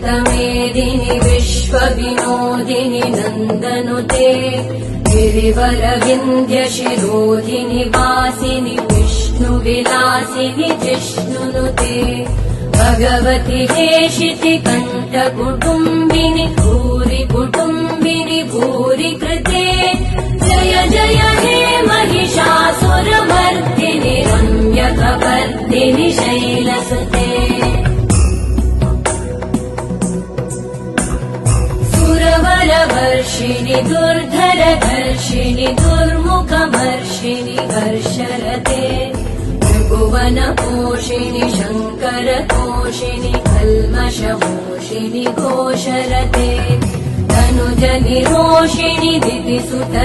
अनन्तमेदिनि विश्वविनोदिनि नन्दनुते गिरिवरविन्ध्यशिरोधिनि वासिनि विष्णुविलासिनि जिष्णुनुते भगवति हेशिति कण्ठकुटुम्बिनि भूरि कुटुम्बिनि भूरि कृते जय जय हे महिषासुरमर्दिनि रम्यकपर्दिनि शैलसुते सुरवरवर्षिणि दुर्धरधर्षिणि दुर्मुखमर्षिणि हर्षरते त्रिभुवनपोषिणि शङ्करतोषिणि कल्मषमोषिणि घोषरते तनुजनिरोषिणि दितिसुत